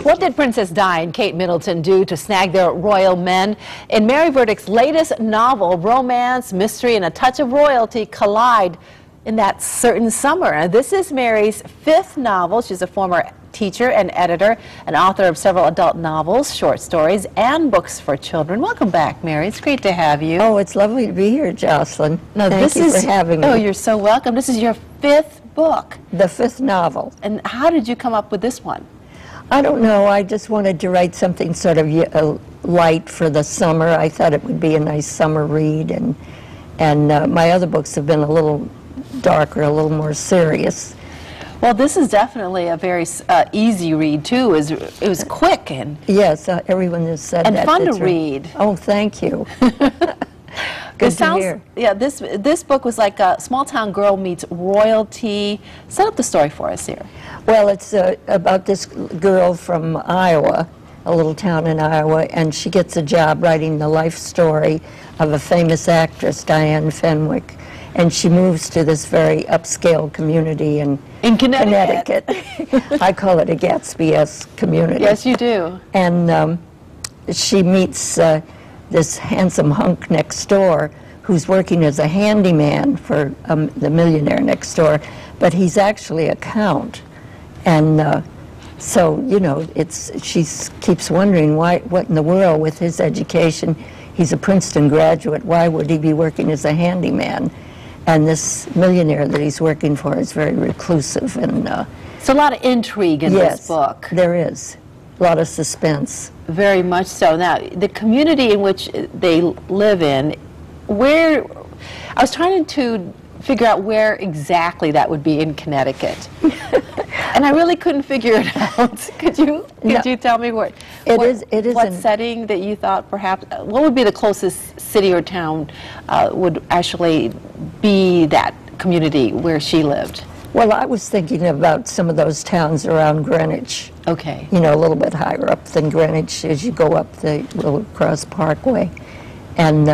What did Princess Di and Kate Middleton do to snag their royal men? In Mary Verdick's latest novel, romance, mystery, and a touch of royalty collide in that certain summer. And this is Mary's fifth novel. She's a former teacher and editor, and author of several adult novels, short stories, and books for children. Welcome back, Mary. It's great to have you. Oh, it's lovely to be here, Jocelyn. No, Thank you for having me. Oh, you're so welcome. This is your fifth book. The fifth novel. And how did you come up with this one? I don't know. I just wanted to write something sort of light for the summer. I thought it would be a nice summer read, and my other books have been a little darker, a little more serious. Well, this is definitely a very easy read too. It was quick and yes, everyone has said that. And fun to read. Oh, thank you. Good to hear. Yeah, this book was like a small town girl meets royalty. Set up the story for us here. Well, it's about this girl from Iowa, a little town in Iowa, and she gets a job writing the life story of a famous actress, Diane Fenwick. And she moves to this very upscale community in Connecticut. I call it a Gatsby-esque community. Yes, you do. And she meets this handsome hunk next door who's working as a handyman for the millionaire next door, but he's actually a count. And so, you know, she keeps wondering what in the world with his education, he's a Princeton graduate, why would he be working as a handyman? And this millionaire that he's working for is very reclusive. And it's a lot of intrigue in this book. There is. A lot of suspense. Very much so. Now, the community in which they live in, I was trying to figure out where exactly that would be in Connecticut. And I really couldn't figure it out. Could you tell me what setting that you thought perhaps, what would be the closest city or town would actually be that community where she lived? Well, I was thinking about some of those towns around Greenwich. Okay. You know, a little bit higher up than Greenwich as you go up the Willow Cross Parkway. And,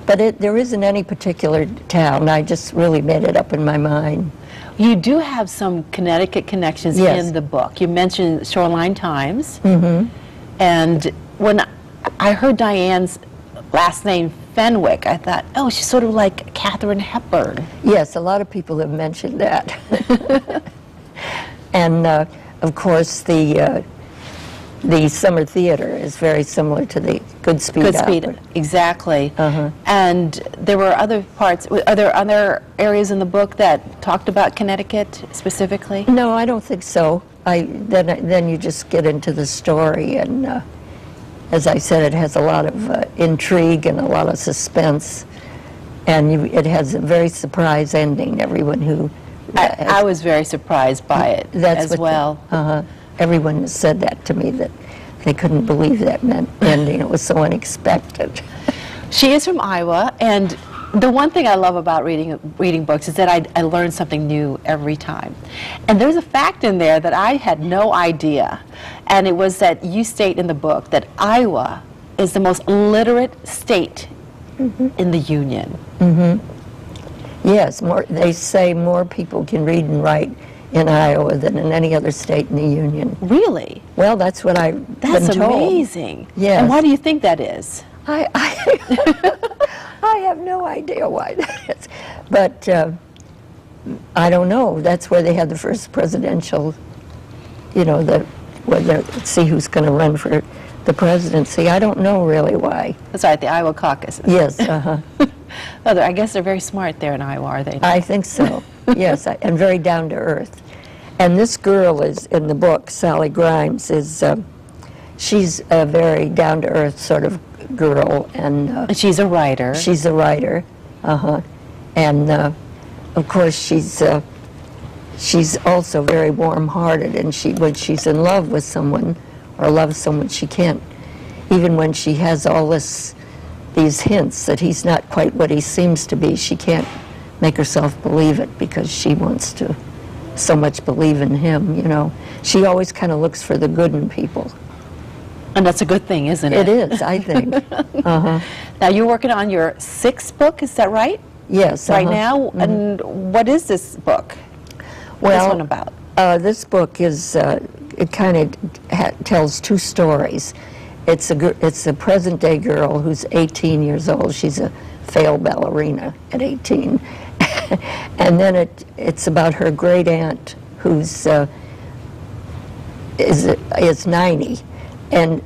but there isn't any particular town. I just really made it up in my mind. You do have some Connecticut connections in the book. You mentioned Shoreline Times. Mm-hmm. And when I heard Diane's last name, Fenwick, I thought, oh, she's sort of like Katharine Hepburn. Yes, a lot of people have mentioned that. And, of course, the Summer Theater is very similar to the Goodspeed Opera. Exactly. Uh-huh. And there were other parts, are there other areas in the book that talked about Connecticut specifically? No, I don't think so. Then you just get into the story, and as I said, it has a lot of intrigue and a lot of suspense, and it has a very surprise ending. Everyone who... I was very surprised by it as well. Everyone has said that to me, that they couldn't believe that ending. It was so unexpected. She is from Iowa, and the one thing I love about reading books is that I learn something new every time. And there's a fact in there that I had no idea, and it was that you state in the book that Iowa is the most literate state in the Union. Mm-hmm. Yes, they say more people can read and write in Iowa than in any other state in the Union. Really? Well, that's what I've been told. That's amazing. Yes. And why do you think that is? I have no idea why that is. But I don't know. That's where they had the first presidential, you know, let's see who's going to run for the presidency. I don't know really why. That's right, the Iowa caucus. Yes, I guess they're very smart there in Iowa, are they? I think so. Yes, and very down to earth. And this girl is in the book, Sally Grimes, she's a very down to earth sort of girl, and she's a writer. She's a writer, and of course she's also very warm-hearted, and when she's in love with someone or loves someone, she can't, even when she has all these hints that he's not quite what he seems to be, she can't make herself believe it because she wants to so much believe in him, you know. She always kind of looks for the good in people. And that's a good thing, isn't it? It is, I think. Now, you're working on your sixth book, is that right? Yes. Right now? And what is this book? What's this one about? This book is, it kind of tells two stories. It's a present-day girl who's 18 years old. She's a failed ballerina at 18. And then it's about her great aunt who's is 90. And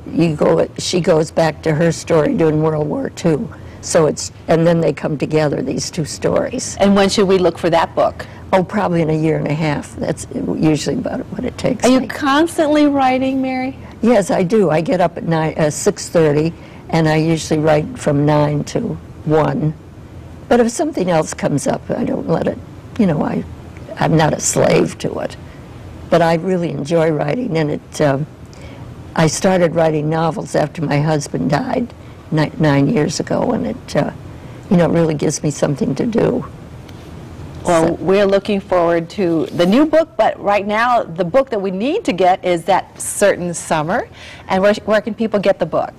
she goes back to her story during World War II. So and then they come together, these two stories. And when should we look for that book? Oh, probably in a year and a half. That's usually about what it takes. Are you constantly writing, Mary? Yes, I do. I get up at 6:30, and I usually write from 9 to 1. But if something else comes up, I don't let it, I'm not a slave to it. But I really enjoy writing, and I started writing novels after my husband died 9 years ago, and it really gives me something to do. Well, we're looking forward to the new book, but right now the book that we need to get is That Certain Summer. And where can people get the book?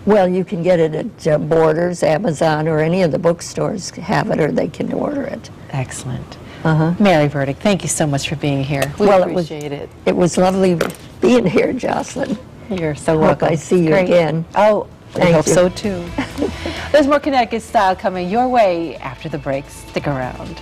Well, you can get it at Borders, Amazon, or any of the bookstores have it, or they can order it. Excellent. Mary Verdick, thank you so much for being here. We appreciate it. It was lovely being here, Jocelyn. You're so welcome. Hope I see you again. Oh, I hope you. so too. There's more Connecticut Style coming your way after the break. Stick around.